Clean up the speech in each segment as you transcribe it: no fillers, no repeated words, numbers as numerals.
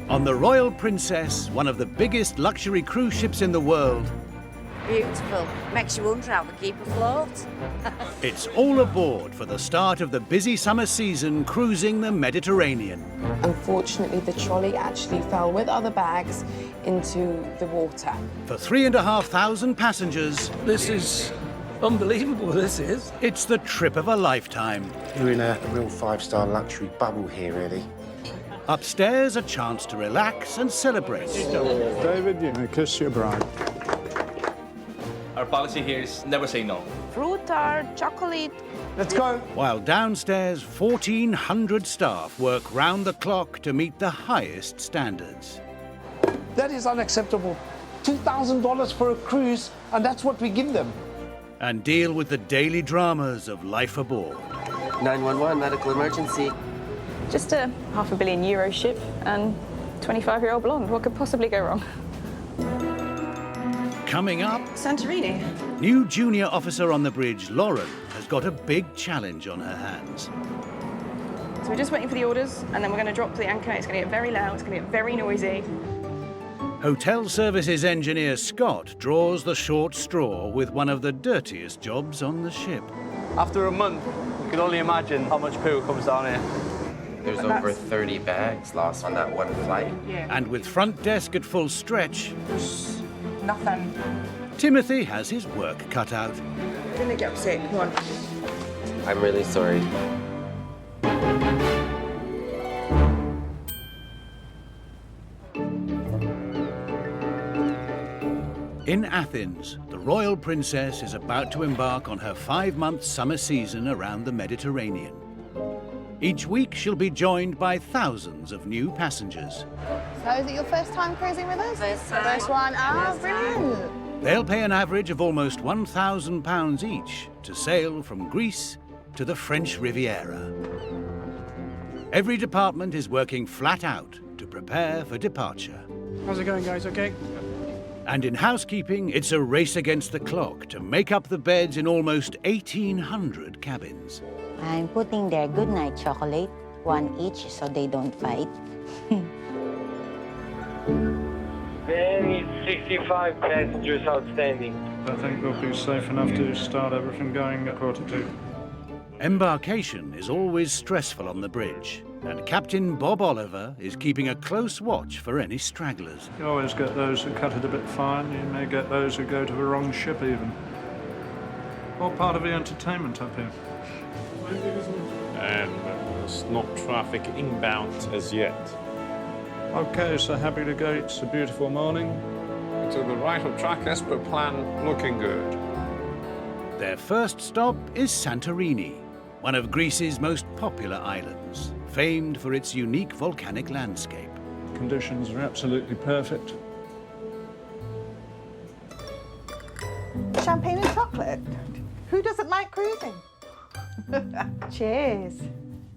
On the Royal Princess, one of the biggest luxury cruise ships in the world, Beautiful. Makes you wonder how they keep afloat. it's all aboard for the start of the busy summer season cruising the Mediterranean. Unfortunately, the trolley actually fell with other bags into the water. For 3,500 passengers, This is unbelievable, this is. it's the trip of a lifetime. You're in a real five-star luxury bubble here, really. Upstairs, a chance to relax and celebrate. David, you may kiss your bride. Our policy here is never say no. Fruit tart, chocolate. Let's go. While downstairs, 1,400 staff work round the clock to meet the highest standards. That is unacceptable. $2,000 for a cruise, and that's what we give them. And deal with the daily dramas of life aboard. 911, medical emergency. Just a €500 million ship and 25-year-old blonde. What could possibly go wrong? Coming up, Santorini. new junior officer on the bridge, Lauren, has got a big challenge on her hands. So we're just waiting for the orders, and then we're going to drop the anchor. It's going to get very loud, it's going to get very noisy. Hotel services engineer Scott draws the short straw with one of the dirtiest jobs on the ship. After a month, you can only imagine how much poo comes down here. There's over 30 bags lost on that one flight. And with front desk at full stretch, Nothing. Timothy has his work cut out. Didn't get upset. Come on. I'm really sorry. In Athens, the Royal Princess is about to embark on her 5-month summer season around the Mediterranean. Each week, she'll be joined by thousands of new passengers. So is it your first time cruising with us? First time. First one. Ah, brilliant. They'll pay an average of almost £1,000 each to sail from Greece to the French Riviera. Every department is working flat out to prepare for departure. How's it going, guys? Okay? And in housekeeping, it's a race against the clock to make up the beds in almost 1,800 cabins. I'm putting their goodnight chocolate, one each so they don't fight. Very 65 passengers outstanding. I think we'll be safe enough to start everything going at 2:45. Embarkation is always stressful on the bridge, and Captain Bob Oliver is keeping a close watch for any stragglers. You always get those who cut it a bit fine. You may get those who go to the wrong ship even. All part of the entertainment up here. And there's not traffic inbound as yet. Okay, so happy to go. It's a beautiful morning. To the right of track as per plan, looking good. Their first stop is Santorini, one of Greece's most popular islands, famed for its unique volcanic landscape. Conditions are absolutely perfect. Champagne and chocolate. Who doesn't like cruising? Cheers.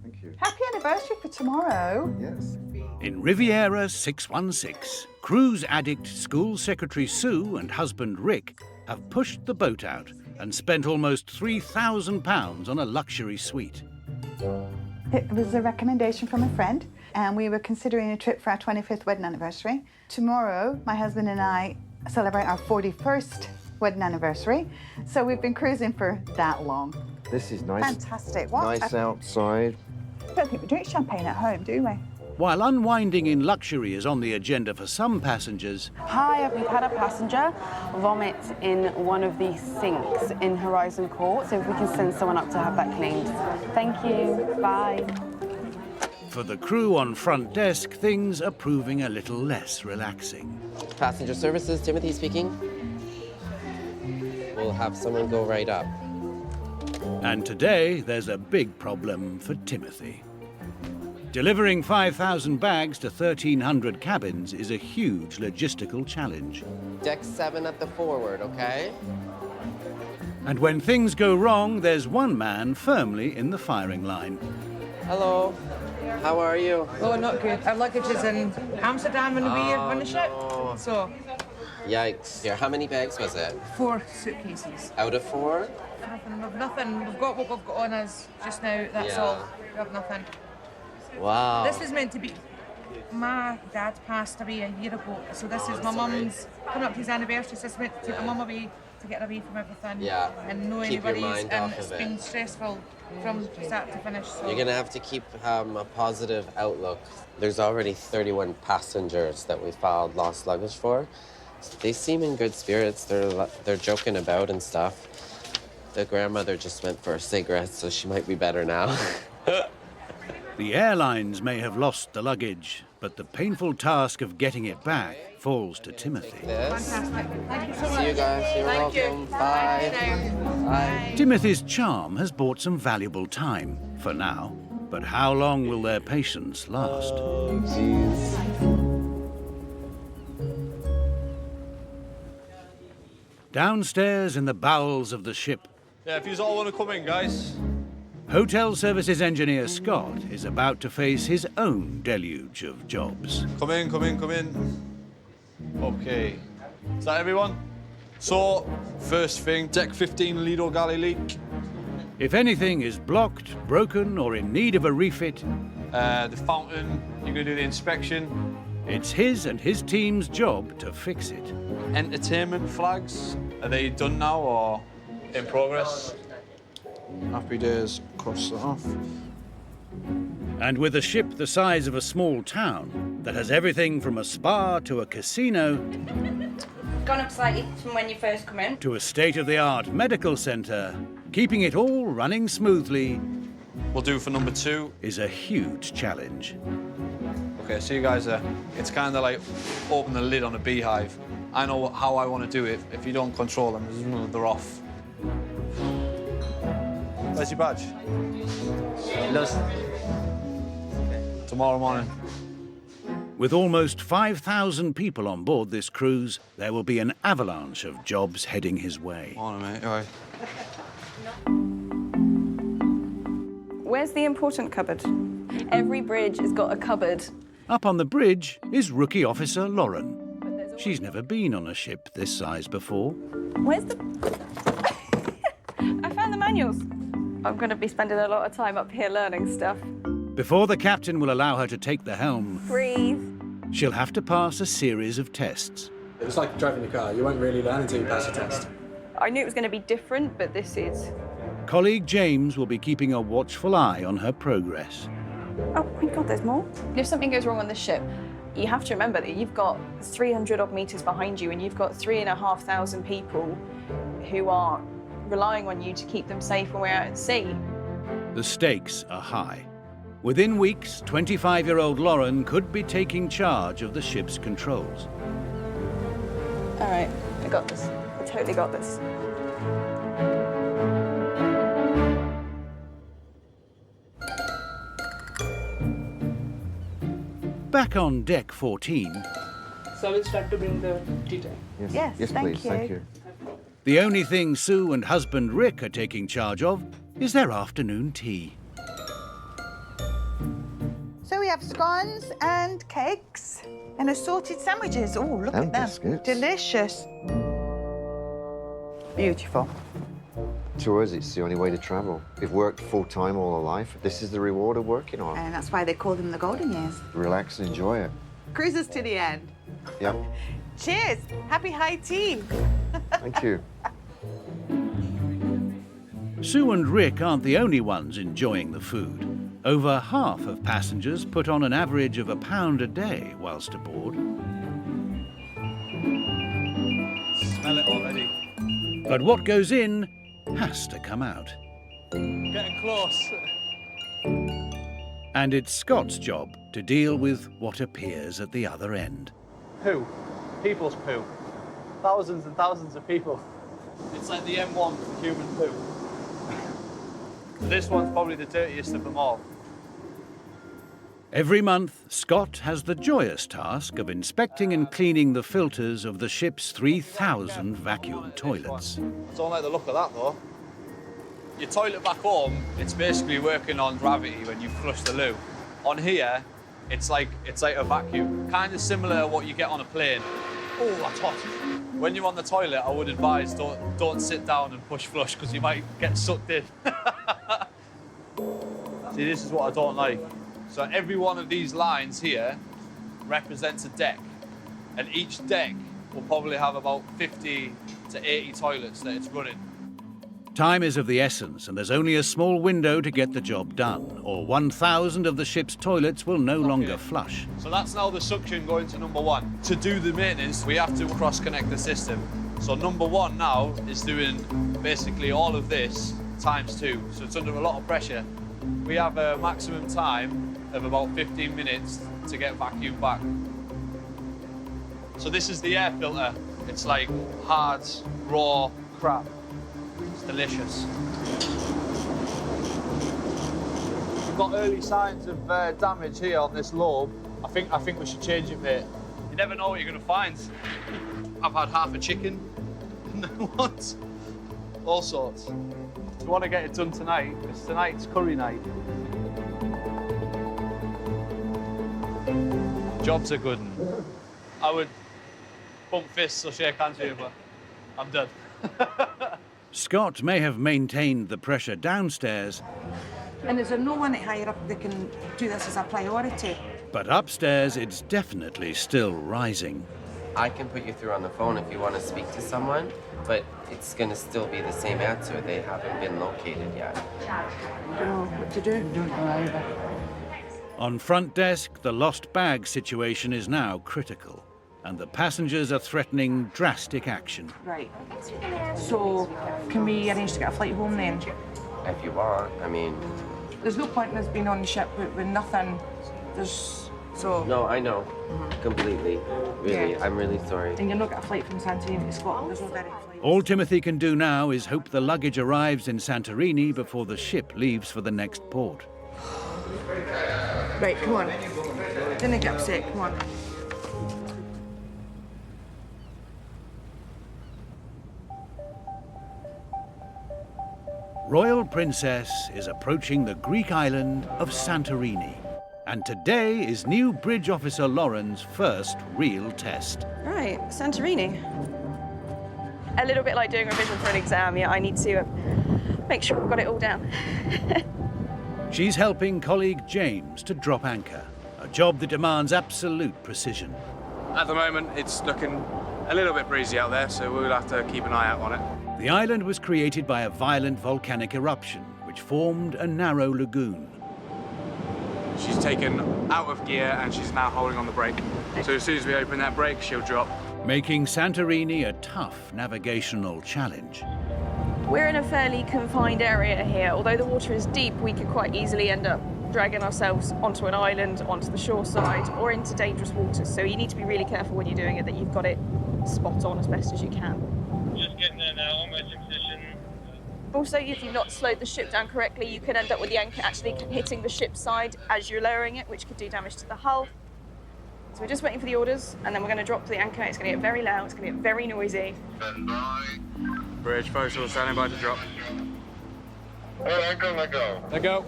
Thank you. Happy anniversary for tomorrow. Yes. In Riviera 616, cruise addict school secretary Sue and husband Rick have pushed the boat out and spent almost £3,000 on a luxury suite. It was a recommendation from a friend, and we were considering a trip for our 25th wedding anniversary. Tomorrow, my husband and I celebrate our 41st wedding anniversary, so we've been cruising for that long. This is nice. Fantastic. What? Nice outside. I don't think we drink champagne at home, do we? While unwinding in luxury is on the agenda for some passengers, Hi, we've had a passenger vomit in one of the sinks in Horizon Court, so if we can send someone up to have that cleaned. Thank you. Bye. for the crew on front desk, things are proving a little less relaxing. Passenger services, Timothy speaking. We'll have someone go right up. And today, there's a big problem for Timothy. Delivering 5,000 bags to 1,300 cabins is a huge logistical challenge. Deck 7 at the forward, okay? And when things go wrong, there's one man firmly in the firing line. Hello. How are you? Oh, not good. Our luggage is in Amsterdam and we're on the ship. No. So, Yikes. Here, how many bags was it? 4 suitcases. Out of 4? We've nothing. We've got what we've got on us just now. That's Yeah. all. We have nothing. Wow. This was meant to be. My dad passed away a year ago, so this is my mum's coming up to his anniversary, so I went to take my mum away to get away from everything. Yeah. And know Keep your anybody's, mind and off it's of been it. stressful from start to finish. So. You're gonna have to keep a positive outlook. There's already 31 passengers that we filed lost luggage for. They seem in good spirits. They're joking about and stuff. The grandmother just went for a cigarette, so she might be better now. The airlines may have lost the luggage, but the painful task of getting it back falls to Timothy. Fantastic. Thank you so much. See you guys. You're welcome. Bye. Bye. Timothy's charm has bought some valuable time, for now. But how long will their patience last? Oh, jeez. Downstairs in the bowels of the ship, Yeah, if you all want to come in, guys. Hotel Services engineer Scott is about to face his own deluge of jobs. Come in, come in, come in. Okay. Is that everyone? So, first thing, deck 15 Lido galley leak. If anything is blocked, broken, or in need of a refit, The fountain, you're going to do the inspection. it's his and his team's job to fix it. Entertainment flags, are they done now or in progress? Happy days, cross that off. And with a ship the size of a small town that has everything from a spa to a casino Gone up slightly from when you first come in. to a state-of-the-art medical centre, keeping it all running smoothly We'll do for number 2. is a huge challenge. Okay, so you guys are, it's kind of like open the lid on a beehive. I know how I want to do it. If you don't control them, they're off. Where's your badge? Tomorrow morning. With almost 5,000 people on board this cruise, there will be an avalanche of jobs heading his way. Morning, mate. All right. Where's the important cupboard? Every bridge has got a cupboard. Up on the bridge is Rookie Officer Lauren. She's never been on a ship this size before. Where's the... I found the manuals. I'm going to be spending a lot of time up here learning stuff. Before the captain will allow her to take the helm, Breathe. she'll have to pass a series of tests. It's like driving a car. You won't really learn until you pass the test. I knew it was going to be different, but this is... Colleague James will be keeping a watchful eye on her progress. Oh my God, there's more. If something goes wrong on the ship, you have to remember that you've got 300 odd meters behind you and you've got 3,500 people who are relying on you to keep them safe when we're out at sea. The stakes are high. Within weeks, 25-year-old Lauren could be taking charge of the ship's controls. All right, I got this. I totally got this. Back on deck 14, So we'll start to bring the tea time. Yes, thank please. you. Thank you. the only thing Sue and husband Rick are taking charge of is their afternoon tea. So we have scones and cakes and assorted sandwiches. Oh, look And at them. biscuits. Delicious. Beautiful. To us, it's the only way to travel. We've worked full-time all our life. This is the reward of working hard. And that's why they call them the golden years. Relax and enjoy it. Cruises to the end. Yep. Cheers. Happy high tea. Thank you. Sue and Rick aren't the only ones enjoying the food. Over half of passengers put on an average of £1 a day whilst aboard. Smell it already. But what goes in has to come out. Getting close. And it's Scott's job to deal with what appears at the other end. Poo. People's poo. Thousands and thousands of people. It's like the M1 for human poo. This one's probably the dirtiest of them all. Every month, Scott has the joyous task of inspecting and cleaning the filters of the ship's 3,000 vacuum toilets. I don't like the look of that though. Your toilet back home, it's basically working on gravity when you flush the loo. On here, it's like a vacuum. Kind of similar to what you get on a plane. Oh, that's hot. When you're on the toilet, I would advise don't sit down and push flush because you might get sucked in. See, this is what I don't like. So every one of these lines here represents a deck, and each deck will probably have about 50 to 80 toilets that it's running. Time is of the essence, and there's only a small window to get the job done, or 1,000 of the ship's toilets will no longer flush. So that's now the suction going to number one. To do the maintenance, we have to cross-connect the system. So number one now is doing basically all of this ×2, so it's under a lot of pressure. We have a maximum time of about 15 minutes to get vacuumed back. So this is the air filter. It's like hard, raw crap. It's delicious. We've got early signs of damage here on this lobe. I think we should change it, mate. You never know what you're gonna find. I've had half a chicken and then what? All sorts. If you want to get it done tonight, because tonight's curry night. Job's a good one. I would bump fists or shake hands with you, but I'm done. Scott may have maintained the pressure downstairs, And is there no one at higher up that can do this as a priority? but upstairs it's definitely still rising. I can put you through on the phone if you want to speak to someone, but it's going to still be the same answer. They haven't been located yet. I don't know what to do. I don't know either. On front desk, the lost bag situation is now critical, and the passengers are threatening drastic action. Right. So, can we arrange to get a flight home then? If you want, I mean... There's no point in us being on the ship with nothing. There's... So... No, I know. Completely. Really, Yeah. I'm really sorry. And you're not got a flight from Santorini to Scotland. There's no direct flight. All Timothy can do now is hope the luggage arrives in Santorini before the ship leaves for the next port. Right, come on. Didn't get upset, come on. Royal Princess is approaching the Greek island of Santorini, and today is new bridge officer Lauren's first real test. Right, Santorini. A little bit like doing revision for an exam, yeah, I need to make sure I've got it all down. She's helping colleague James to drop anchor, a job that demands absolute precision. At the moment, it's looking a little bit breezy out there, so we'll have to keep an eye out on it. The island was created by a violent volcanic eruption, which formed a narrow lagoon. She's taken out of gear and she's now holding on the brake. So as soon as we open that brake, she'll drop. Making Santorini a tough navigational challenge. We're in a fairly confined area here. Although the water is deep, we could quite easily end up dragging ourselves onto an island, onto the shore side, or into dangerous waters. So you need to be really careful when you're doing it that you've got it spot on as best as you can. Just getting there now, matching position. Also, if you've not slowed the ship down correctly, you could end up with the anchor actually hitting the ship's side as you're lowering it, which could do damage to the hull. So we're just waiting for the orders, and then we're going to drop the anchor. It's going to get very loud, it's going to get very noisy. Bridge postal standing by to drop. Let go. Let go.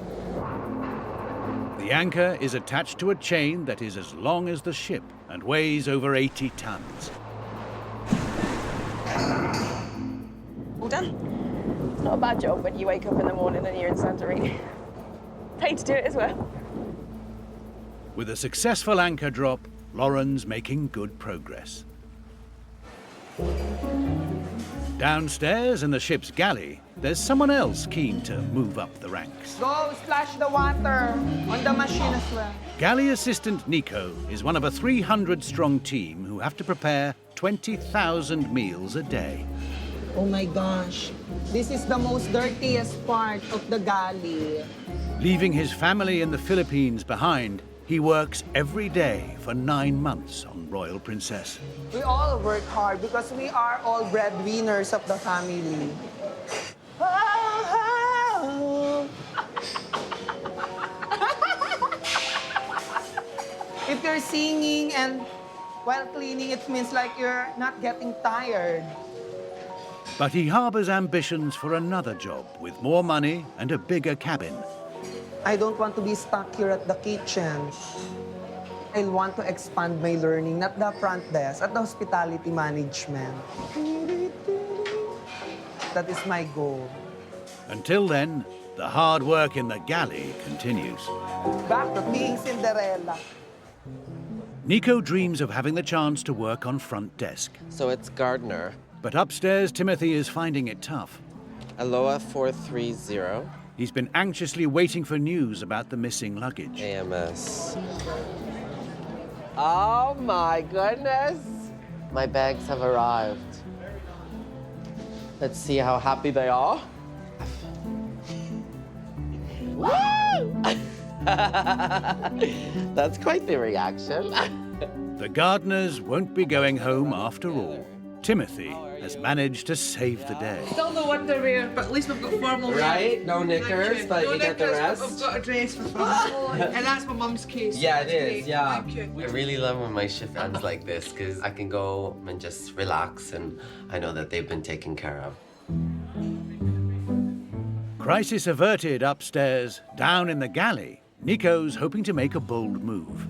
The anchor is attached to a chain that is as long as the ship and weighs over 80 tons. All done. It's not a bad job when you wake up in the morning and you're in Santorini. Paid to do it as well. With a successful anchor drop, Lauren's making good progress. Downstairs in the ship's galley, there's someone else keen to move up the ranks. Go splash the water on the machine as well. Galley assistant Nico is one of a 300-strong team who have to prepare 20,000 meals a day. Oh my gosh, this is the most dirtiest part of the galley. Leaving his family in the Philippines behind, he works every day for 9 months on Royal Princess. We all work hard because we are all breadwinners of the family. If you're singing and while cleaning, it means like you're not getting tired. But he harbors ambitions for another job with more money and a bigger cabin. I don't want to be stuck here at the kitchen. I want to expand my learning, not the front desk, at the hospitality management. That is my goal. Until then, the hard work in the galley continues. Back to being Cinderella. Nico dreams of having the chance to work on front desk. So it's Gardner. But upstairs, Timothy is finding it tough. Aloha 430. He's been anxiously waiting for news about the missing luggage. AMS. Oh my goodness! My bags have arrived. Let's see how happy they are. Woo! That's quite the reaction. The Gardners won't be going home after all. Timothy has managed to save the day. Still no underwear, but at least we've got formal wear. Right? No knickers, but no you get the knickers, rest. But we've got a dress for fun. And that's my mum's case. Yeah, That's it is, great. yeah. Thank you. I really love when my shift ends like this because I can go and just relax and I know that they've been taken care of. Crisis averted upstairs. Down in the galley, Nico's hoping to make a bold move.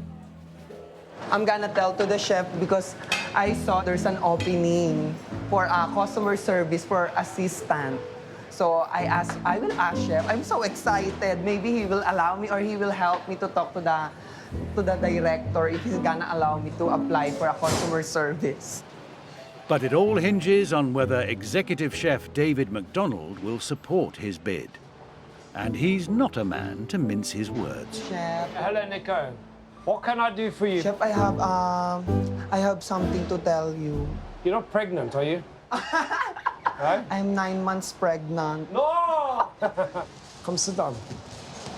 I'm gonna tell to the chef because I saw there's an opening for customer service for assistant. So I will ask chef. I'm so excited. Maybe he will allow me or he will help me to talk to the director if he's gonna allow me to apply for a customer service. But it all hinges on whether executive chef David McDonald will support his bid. And he's not a man to mince his words. Chef. Hello, Nico. What can I do for you? Chef, I have something to tell you. You're not pregnant, are you? Right? I'm 9 months pregnant. No! Come sit down.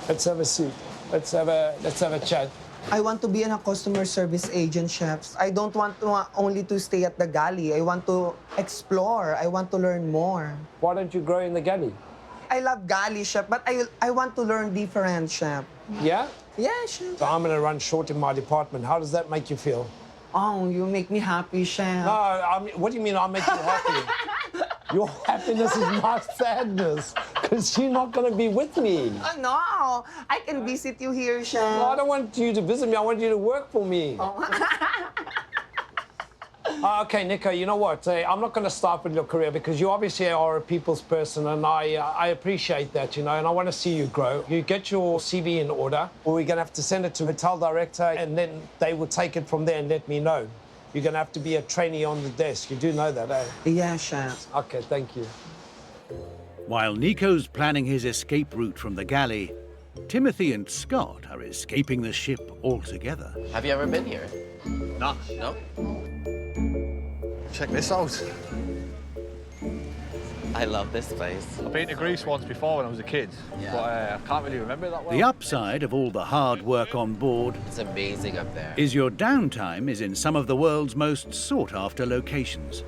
Let's have a seat. Let's have a chat. I want to be a customer service agent, chef. I don't want to only to stay at the galley. I want to explore. I want to learn more. Why don't you grow in the galley? I love galley, chef, but I want to learn different, chef. Yeah? Yeah, chef. So I'm going to run short in my department. How does that make you feel? Oh, you make me happy, chef. No, I mean, what do you mean I make you happy? Your happiness is my sadness, because you're not going to be with me. Oh, no, I can visit you here, chef. No, I don't want you to visit me. I want you to work for me. Okay, Nico, you know what? I'm not going to start with your career because you obviously are a people's person, and I appreciate that, you know, and I want to see you grow. You get your CV in order, or we're going to have to send it to the hotel director, and then they will take it from there and let me know. You're going to have to be a trainee on the desk. You do know that, eh? Yeah, chef. Okay, thank you. While Nico's planning his escape route from the galley, Timothy and Scott are escaping the ship altogether. Have you ever been here? Nah. No? Check this out. I love this place. I've been to Greece once before when I was a kid, but I can't really remember that well. The upside of all the hard work on board It's amazing up there. is your downtime is in some of the world's most sought-after locations.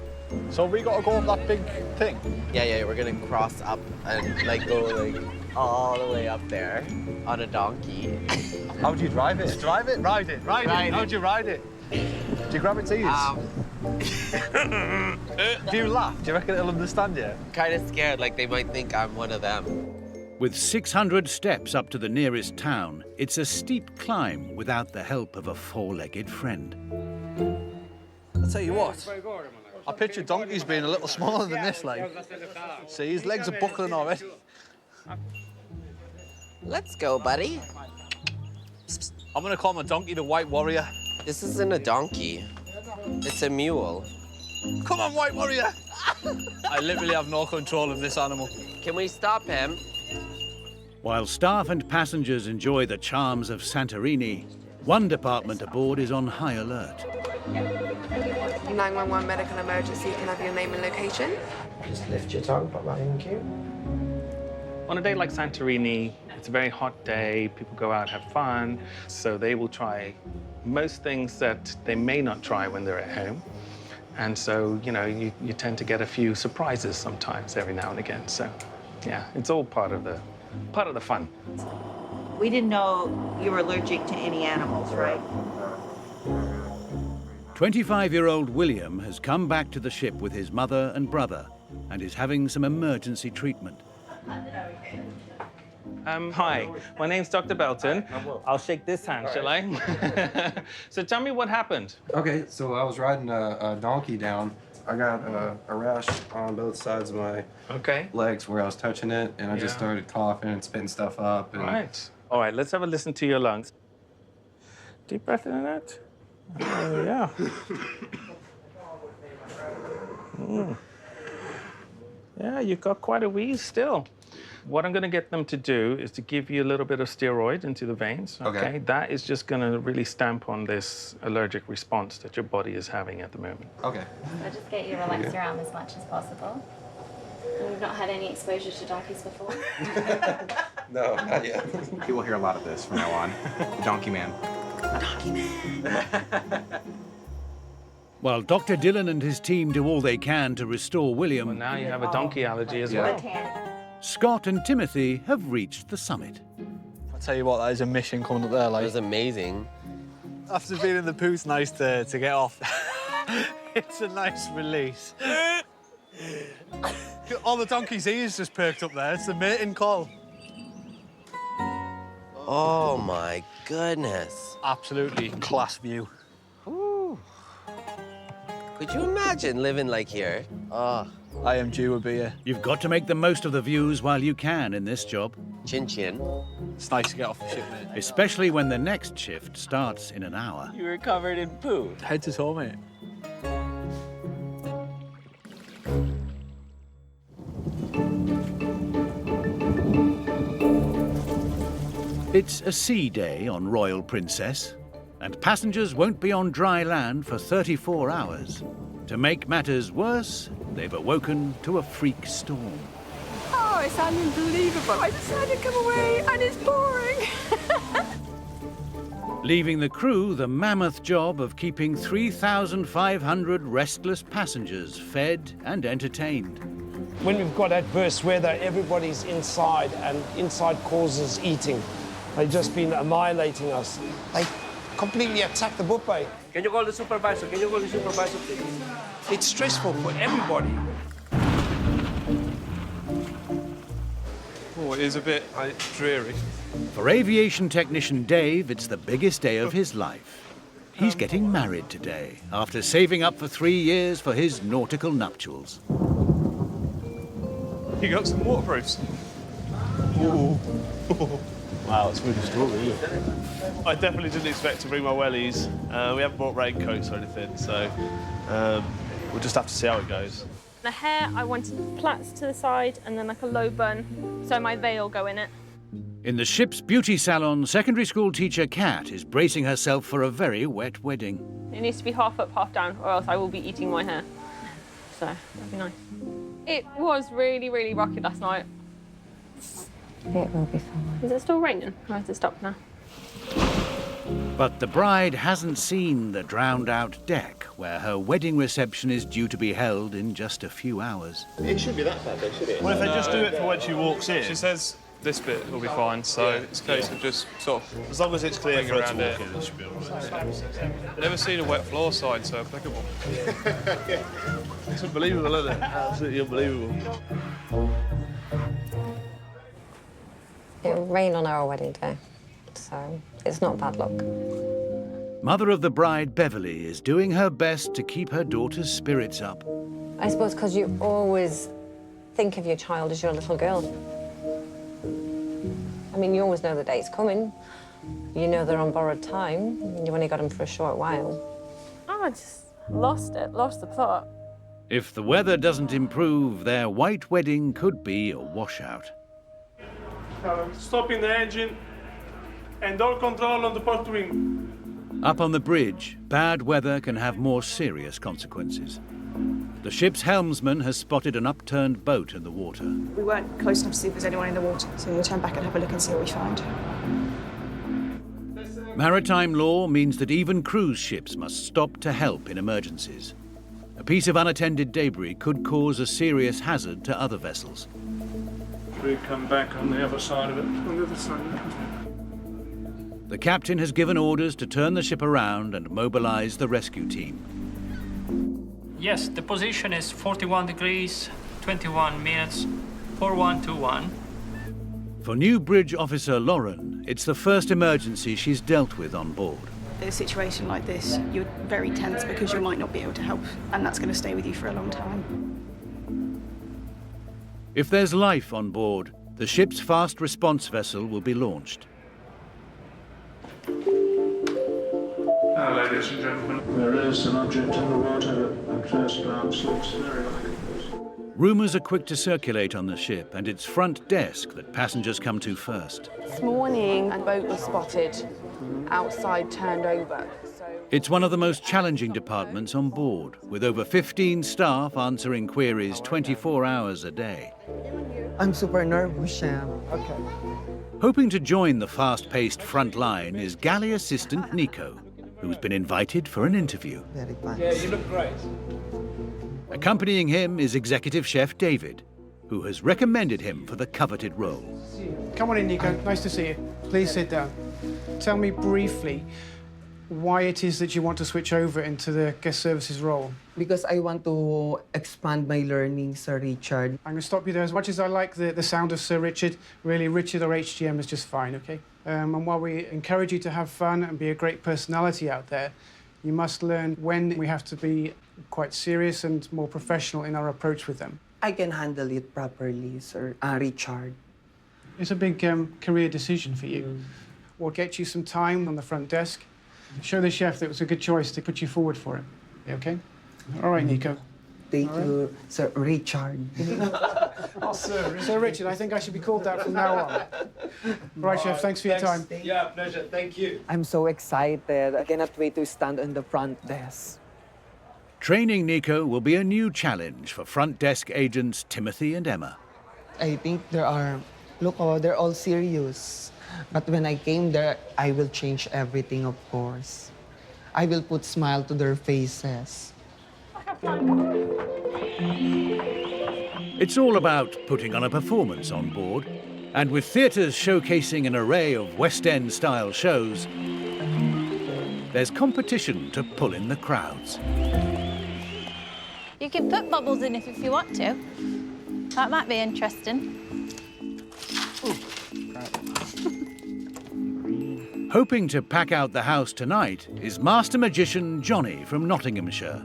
So we got to go up that big thing? Yeah, we're gonna cross up and go all the way up there on a donkey. How do you drive it? Drive it? Ride it? Ride it? How do you ride it? Do you grab its ears? Do you laugh? Do you reckon it'll understand you? Kind of scared, like they might think I'm one of them. With 600 steps up to the nearest town, it's a steep climb without the help of a four-legged friend. I'll tell you what, I picture donkeys being a little smaller than this, like. See, his legs are buckling already. Let's go, buddy. I'm gonna call my donkey the White Warrior. This isn't a donkey. It's a mule. Come on, White Warrior! I literally have no control of this animal. Can we stop him? While staff and passengers enjoy the charms of Santorini, one department aboard is on high alert. 911 medical emergency, can I have your name and location? Just lift your tongue, Papa. Thank you. On a day like Santorini, it's a very hot day, people go out, have fun, so they will try most things that they may not try when they're at home. And so, you know, you tend to get a few surprises sometimes every now and again. So, yeah, it's all part of the fun. We didn't know you were allergic to any animals, right? 25-year-old William has come back to the ship with his mother and brother and is having some emergency treatment. Hi, my name's Dr. Belton. I'll shake this hand, shall I? So tell me what happened. Okay, so I was riding a donkey down. I got a rash on both sides of my legs where I was touching it, and I just started coughing and spitting stuff up. And... Right. All right, let's have a listen to your lungs. Deep breath in and out. Yeah. Yeah, you've got quite a wheeze still. What I'm going to get them to do is to give you a little bit of steroid into the veins. Okay. That is just going to really stamp on this allergic response that your body is having at the moment. Okay. So just get you to relax your arm as much as possible. And you've not had any exposure to donkeys before? No, not yet. You will hear a lot of this from now on. The Donkey Man. Donkey Man! While Dr. Dillon and his team do all they can to restore William... Well, now you have a donkey allergy as well. Scott and Timothy have reached the summit. I'll tell you what, that is a mission coming up there. Like, it was amazing. After being in the poo, it's nice to get off. It's a nice release. All the donkey's ears just perked up there. It's the mating call. Oh, my goodness. Absolutely class view. Ooh. Could you imagine living like here? Oh. I am due a beer. You've got to make the most of the views while you can in this job. Chin chin. It's nice to get off the ship, mate. Especially when the next shift starts in an hour. You were covered in poo. Head to toe, mate. It's a sea day on Royal Princess, and passengers won't be on dry land for 34 hours. To make matters worse, they've awoken to a freak storm. Oh, it's unbelievable. I decided to come away and it's boring. Leaving the crew the mammoth job of keeping 3,500 restless passengers fed and entertained. When we've got adverse weather, everybody's inside, and inside causes eating. They've just been annihilating us. They completely attack the buffet. Can you call the supervisor? Can you call the supervisor, please? It's stressful for everybody. Oh, it is a bit dreary. For aviation technician Dave, it's the biggest day of his life. He's getting married today, after saving up for 3 years for his nautical nuptials. You got some waterproofs? Ooh. Wow, it's really story. I definitely didn't expect to bring my wellies. We haven't bought raincoats or anything, so we'll just have to see how it goes. The hair, I wanted plaits to the side and then like a low bun, so my veil go in it. In the ship's beauty salon, secondary school teacher Kat is bracing herself for a very wet wedding. It needs to be half up, half down, or else I will be eating my hair. So, that'd be nice. It was really, really rocky last night. It will be fine. Is it still raining? Or has it stopped now? But the bride hasn't seen the drowned-out deck, where her wedding reception is due to be held in just a few hours. It shouldn't be that bad, though, should it? Well, if they just do it for when she walks in. She says this bit will be fine, so it's a case of just sort of... As long as it's clear for her to walk it. in, it should be all right. Never seen a wet floor sign so applicable. It's unbelievable, isn't it? Absolutely unbelievable. It will rain on our wedding day, so it's not bad luck. Mother of the bride, Beverly, is doing her best to keep her daughter's spirits up. I suppose because you always think of your child as your little girl. I mean, you always know the day's coming. You know they're on borrowed time. You only got them for a short while. Oh, I just lost the plot. If the weather doesn't improve, their white wedding could be a washout. Stopping the engine and door control on the port wing. Up on the bridge, bad weather can have more serious consequences. The ship's helmsman has spotted an upturned boat in the water. We weren't close enough to see if there's anyone in the water, so we'll turn back and have a look and see what we find. Maritime law means that even cruise ships must stop to help in emergencies. A piece of unattended debris could cause a serious hazard to other vessels. We come back on the other side of it. On the other side of it. The captain has given orders to turn the ship around and mobilize the rescue team. Yes, the position is 41 degrees, 21 minutes, 4121. For new bridge officer Lauren, it's the first emergency she's dealt with on board. In a situation like this, you're very tense because you might not be able to help, and that's going to stay with you for a long time. If there's life on board, the ship's fast response vessel will be launched. Now, ladies and gentlemen, there is an object in the water that at first glance looks very like a... Rumours are quick to circulate on the ship, and it's front desk that passengers come to first. This morning, a boat was spotted outside, turned over. It's one of the most challenging departments on board, with over 15 staff answering queries 24 hours a day. I'm super nervous, Sam. Okay. Hoping to join the fast-paced front line is galley assistant Nico, who's been invited for an interview. Very fun. Yeah, you look great. Accompanying him is executive chef David, who has recommended him for the coveted role. Come on in, Nico. Nice to see you. Please sit down. Tell me briefly why it is that you want to switch over into the guest services role. Because I want to expand my learning, Sir Richard. I'm going to stop you there. As much as I like the sound of Sir Richard, really, Richard or HGM is just fine, OK? And while we encourage you to have fun and be a great personality out there, you must learn when we have to be quite serious and more professional in our approach with them. I can handle it properly, Sir Richard. It's a big career decision for you. We'll get you some time on the front desk. Show the chef that it was a good choice to put you forward for it. OK? All right, Nico. Thank you, Sir Richard. Sir Richard, I think I should be called that from now on. Right, Chef, thanks for your time. Yeah, pleasure. Thank you. I'm so excited. I cannot wait to stand on the front desk. Training Nico will be a new challenge for front desk agents Timothy and Emma. I think they're all serious. But when I came there, I will change everything, of course. I will put smile to their faces. It's all about putting on a performance on board, and with theatres showcasing an array of West End-style shows, there's competition to pull in the crowds. You can put bubbles in if you want to. That might be interesting. Hoping to pack out the house tonight is master magician Johnny from Nottinghamshire.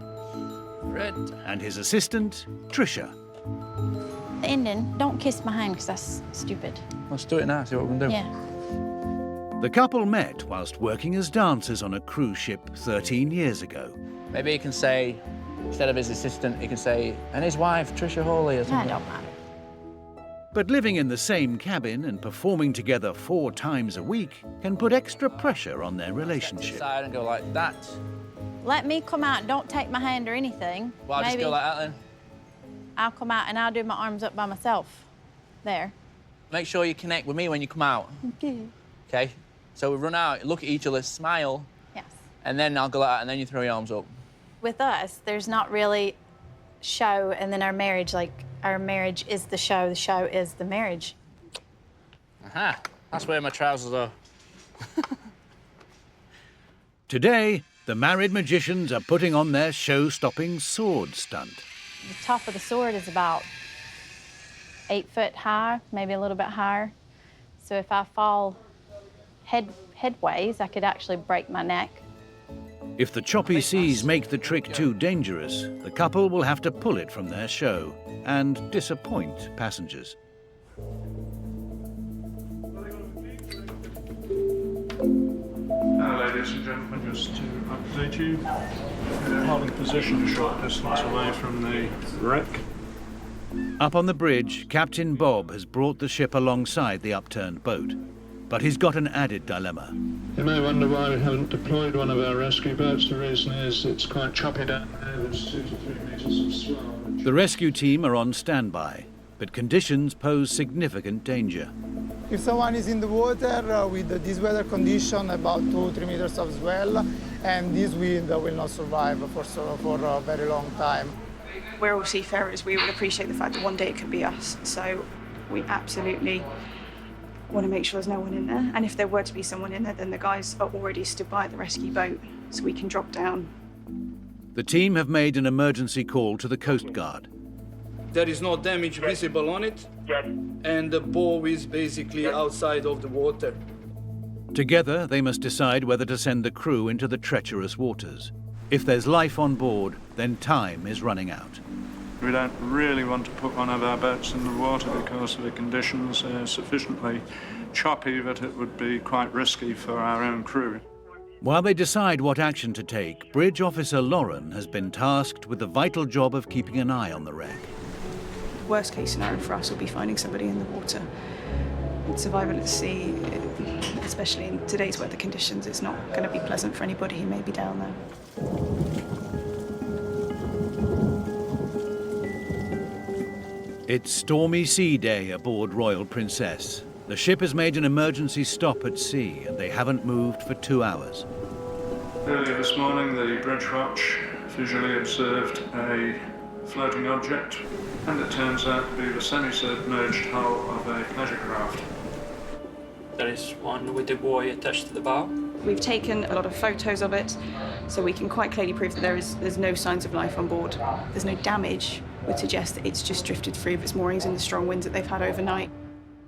Red. And his assistant, Trisha. The ending, don't kiss my hand because that's stupid. Let's do it now, see what we can do. Yeah. The couple met whilst working as dancers on a cruise ship 13 years ago. Maybe he can say, instead of his assistant, he can say, and his wife, Trisha Hawley, or something. That don't matter. But living in the same cabin and performing together 4 times a week can put extra pressure on their relationship. Step aside and go like that. Let me come out and don't take my hand or anything. Well, I'll just go like that then. I'll come out and I'll do my arms up by myself. There. Make sure you connect with me when you come out. Okay. Okay? So we run out, look at each other, smile. Yes. And then I'll go like that, and then you throw your arms up. With us, there's not really show and then our marriage. Like, our marriage is the show is the marriage. Aha. That's where my trousers are. Today, the married magicians are putting on their show-stopping sword stunt. The top of the sword is about 8 foot high, maybe a little bit higher. So if I fall headways, I could actually break my neck. If the choppy seas make the trick too dangerous, the couple will have to pull it from their show and disappoint passengers. Now, ladies and gentlemen, just to update you, we're holding position a short distance away from the wreck. Up on the bridge, Captain Bob has brought the ship alongside the upturned boat. But he's got an added dilemma. You may wonder why we haven't deployed one of our rescue boats. The reason is it's quite choppy down there. There's 2 to 3 metres of swell. The rescue team are on standby, but conditions pose significant danger. If someone is in the water with this weather condition, about 2-3 meters of swell, and this wind will not survive for a very long time. We're all seafarers. We would appreciate the fact that one day it could be us. So we absolutely want to make sure there's no one in there. And if there were to be someone in there, then the guys are already stood by the rescue boat, so we can drop down. The team have made an emergency call to the Coast Guard. There is no damage visible on it, and the bow is basically outside of the water. Together, they must decide whether to send the crew into the treacherous waters. If there's life on board, then time is running out. We don't really want to put one of our boats in the water because the conditions are sufficiently choppy that it would be quite risky for our own crew. While they decide what action to take, Bridge Officer Lauren has been tasked with the vital job of keeping an eye on the wreck. Worst case scenario for us will be finding somebody in the water. Survival at sea, especially in today's weather conditions, it's not going to be pleasant for anybody who may be down there. It's stormy sea day aboard Royal Princess. The ship has made an emergency stop at sea and they haven't moved for 2 hours. Earlier this morning, the bridge watch visually observed a floating object, and it turns out to be the semi-submerged hull of a pleasure craft. There is one with the buoy attached to the bow. We've taken a lot of photos of it, so we can quite clearly prove that there's no signs of life on board. There's no damage, would suggest that it's just drifted free of its moorings in the strong winds that they've had overnight.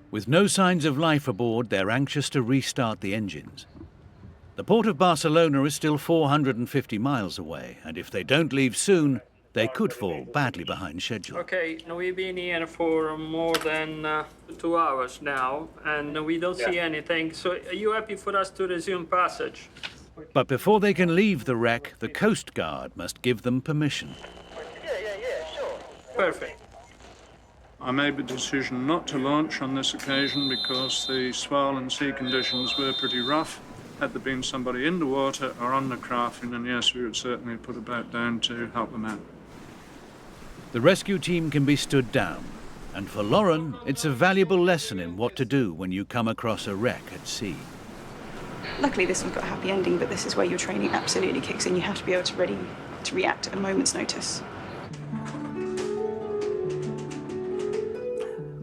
With no signs of life aboard, they're anxious to restart the engines. The port of Barcelona is still 450 miles away, and if they don't leave soon, they could fall badly behind schedule. Okay, now we've been here for more than 2 hours now, and we don't see anything. So are you happy for us to resume passage? But before they can leave the wreck, the Coast Guard must give them permission. Perfect. I made the decision not to launch on this occasion because the swell and sea conditions were pretty rough. Had there been somebody in the water or on the craft, then yes, we would certainly put a boat down to help them out. The rescue team can be stood down, and for Lauren, it's a valuable lesson in what to do when you come across a wreck at sea. Luckily, this one's got a happy ending, but this is where your training absolutely kicks in. You have to be able to ready to react at a moment's notice.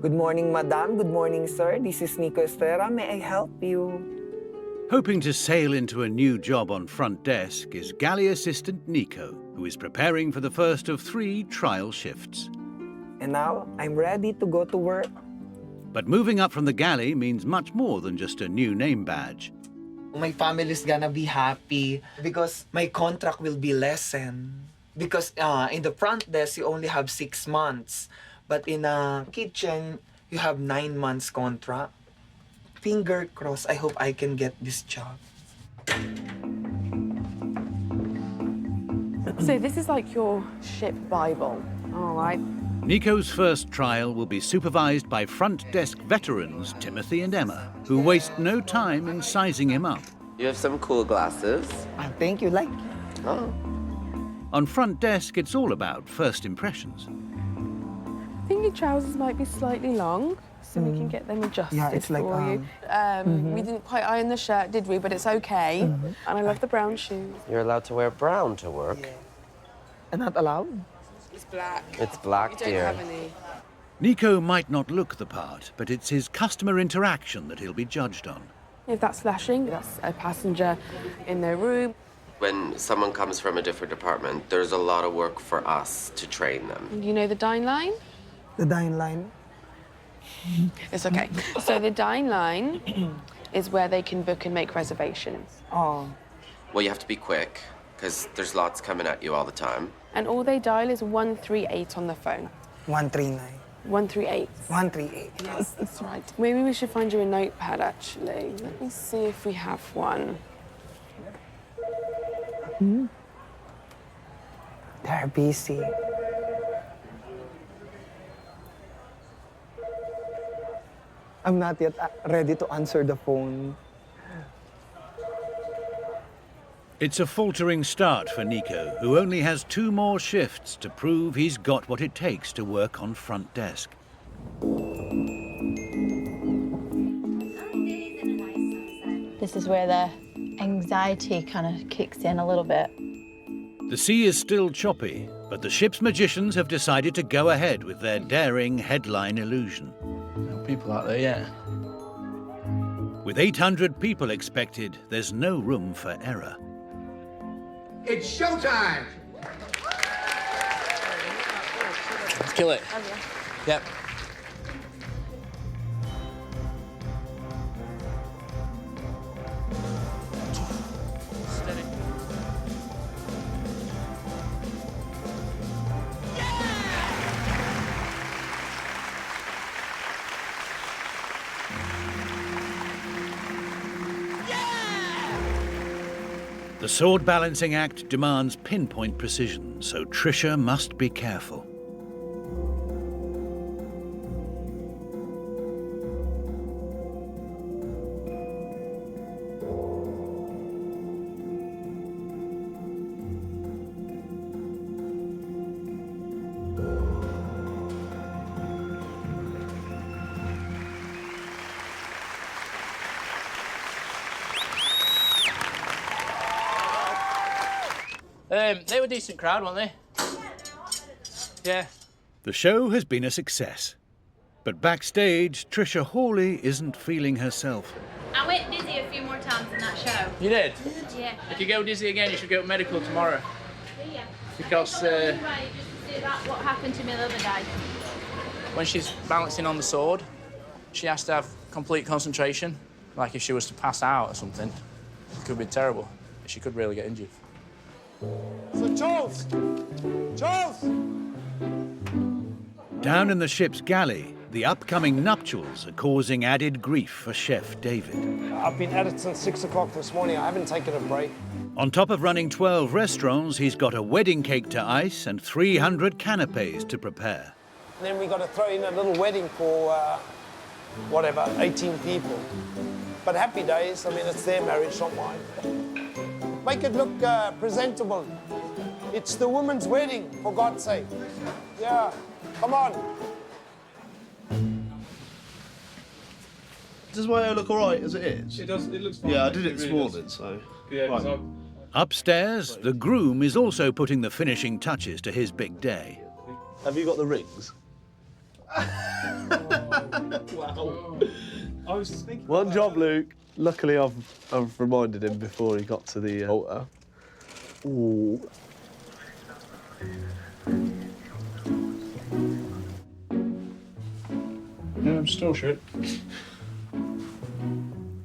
Good morning, madam. Good morning, sir. This is Nico. May I help you? Hoping to sail into a new job on front desk is galley assistant Nico, who is preparing for the first of 3 trial shifts. And now I'm ready to go to work. But moving up from the galley means much more than just a new name badge. My family's gonna be happy because my contract will be lessened. Because in the front desk, you only have 6 months. But in a kitchen, you have 9 months contract. Finger crossed, I hope I can get this job. So this is like your ship Bible, all right? Nico's first trial will be supervised by front desk veterans Timothy and Emma, who waste no time in sizing him up. You have some cool glasses. Thank you, like. Oh. On front desk, it's all about first impressions. I think your trousers might be slightly long, so we can get them adjusted for you. We didn't quite iron the shirt, did we? But it's okay. And I love the brown shoes. You're allowed to wear brown to work. Yeah. And not allowed? It's black. It's black, We dear. don't have any. Nico might not look the part, but it's his customer interaction that he'll be judged on. If that's flashing, that's a passenger in their room. When someone comes from a different department, there's a lot of work for us to train them. You know the dine line? The dine line? It's okay. So the dine line is where they can book and make reservations. Oh. Well, you have to be quick, because there's lots coming at you all the time. And all they dial is 138 on the phone. 139. 138. 138. Yes, that's right. Maybe we should find you a notepad, actually. Let me see if we have one. They're busy. I'm not yet ready to answer the phone. It's a faltering start for Nico, who only has 2 more shifts to prove he's got what it takes to work on front desk. This is where the anxiety kind of kicks in a little bit. The sea is still choppy, but the ship's magicians have decided to go ahead with their daring headline illusion. No people out there yet. With 800 people expected, there's no room for error. It's showtime! Let's kill it. Yep. The sword balancing act demands pinpoint precision, so Trisha must be careful. They were a decent crowd, weren't they? Yeah. The show has been a success. But backstage, Trisha Hawley isn't feeling herself. I went dizzy a few more times in that show. You did? Yeah. If you go dizzy again, you should go to medical tomorrow. Yeah. Because Anyway, just to see about what happened to me the other day. when she's balancing on the sword, she has to have complete concentration. Like if she was to pass out or something, it could be terrible. She could really get injured. So, Charles! Charles! Down in the ship's galley, the upcoming nuptials are causing added grief for Chef David. I've been at it since 6 o'clock this morning. I haven't taken a break. On top of running 12 restaurants, he's got a wedding cake to ice and 300 canapes to prepare. And then we got to throw in a little wedding for, whatever, 18 people. But happy days. I mean, it's their marriage, not mine. Make it look presentable. It's the woman's wedding, for God's sake. Yeah, come on. Does my hair look all right as it is? It does. It looks fine. Yeah, I did it It this really morning, does. so... Yeah, right. Upstairs, the groom is also putting the finishing touches to his big day. Have you got the rings? Wow. I was thinking. One job, Luke. Luckily, I've reminded him before he got to the altar. Ooh. Yeah, I'm still shit.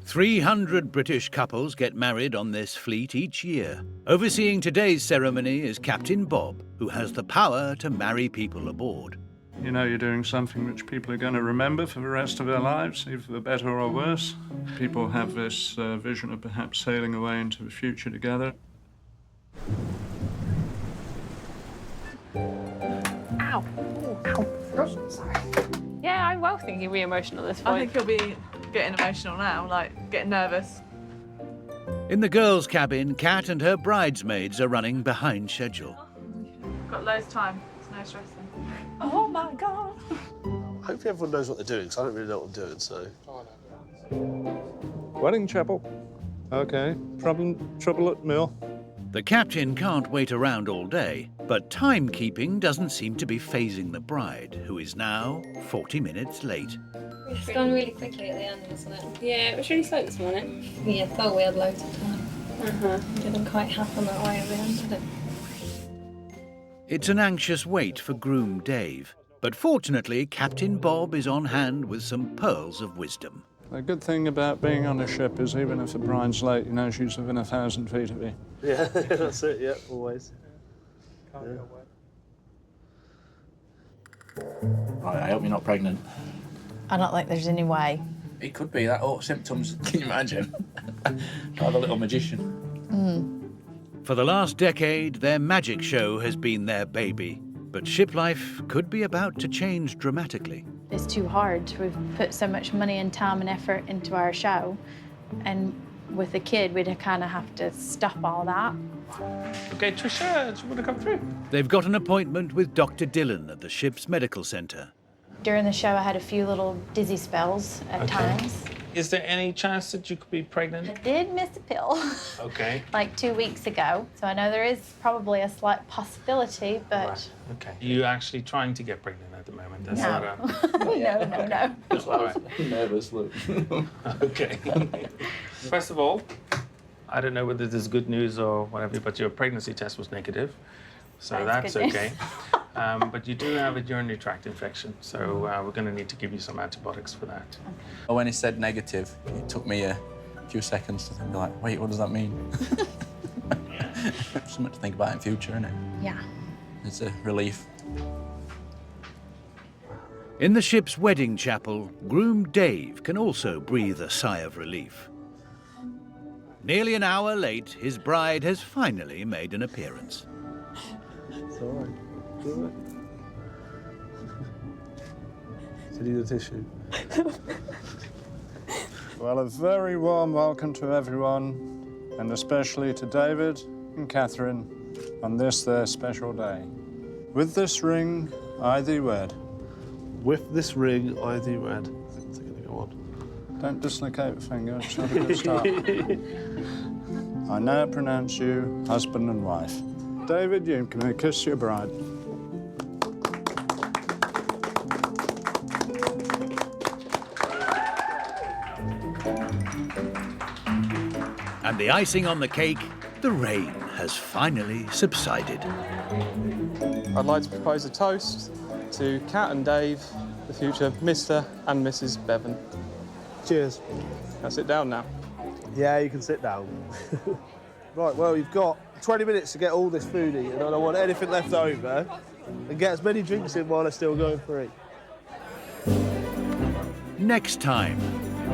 300 British couples get married on this fleet each year. Overseeing today's ceremony is Captain Bob, who has the power to marry people aboard. You know you're doing something which people are going to remember for the rest of their lives, either for better or worse. People have this vision of perhaps sailing away into the future together. Ow. Ow. Sorry. Yeah, I well think he'll be emotional at this point. I think he'll be getting emotional now, like getting nervous. In the girls' cabin, Kat and her bridesmaids are running behind schedule. Got loads of time. It's no stressing. Oh my God. Hopefully everyone knows what they're doing, because I don't really know what I'm doing, so... Wedding chapel. OK. Trouble at mill. The captain can't wait around all day, but timekeeping doesn't seem to be phasing the bride, who is now 40 minutes late. It's gone really quickly at the end, isn't it? Yeah, it was really slow this morning. Yeah, I thought we had loads of time. It didn't quite happen that way at the end, did it? It's an anxious wait for groom Dave, but fortunately Captain Bob is on hand with some pearls of wisdom. The good thing about being on a ship is even if the bride's late, you know she's within 1,000 feet of you. Yeah, that's it, yeah, always. I hope you're not pregnant. I don't think there's any way. It could be that. Oh, symptoms. Can you imagine? Like a little magician. For the last decade, their magic show has been their baby, but ship life could be about to change dramatically. It's too hard. We've put so much money and time and effort into our show, and with a kid, we'd kind of have to stop all that. Okay, Trisha, do you want to come through? They've got an appointment with Dr. Dillon at the ship's medical centre. During the show, I had a few little dizzy spells at times. Is there any chance that you could be I pregnant? did miss a pill, Okay. like 2 weeks ago. So I know there is probably a slight possibility, but Right. Okay. You actually trying to get pregnant at the moment? That's no. No. That's all right. Nervous, look. Okay. First of all, I don't know whether this is good news or whatever, but your pregnancy test was negative, so That's that's good news. okay. But you do have a urinary tract infection, so we're going to need to give you some antibiotics for that. When he said negative, it took me a few seconds to think, like, wait, what does that mean? Something to think about in future, isn't it? yeah. It's a relief. In the ship's wedding chapel, groom Dave can also breathe a sigh of relief. Nearly an hour late, his bride has finally made an appearance. It's all right. It's all right. Do you need a tissue? Well, a very warm welcome to everyone, and especially to David and Catherine on this their special day. With this ring, I thee wed. With this ring, I thee wed. Is it going to go on? Don't dislocate the finger, it's not a good start. I now pronounce you husband and wife. David, you can kiss your bride. And the icing on the cake, the rain has finally subsided. I'd like to propose a toast to Kat and Dave, the future Mr. and Mrs. Bevan. Cheers. Can I sit down now? Yeah, you can sit down. Right, well, you've got 20 minutes to get all this food eaten. I don't want anything left over. And get as many drinks in while they're still going free. Next time.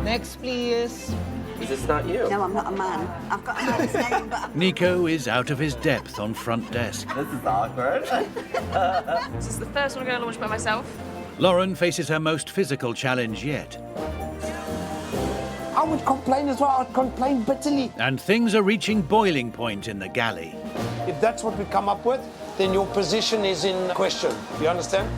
Next, please. Is this not you? No, I'm not a man. I've got a man's name, but Nico is out of his depth on front desk. This is awkward. This is the first one I'm going to launch by myself. Lauren faces her most physical challenge yet. I would complain as well. I'd complain bitterly. And things are reaching boiling point in the galley. If that's what we come up with, then your position is in question. You understand?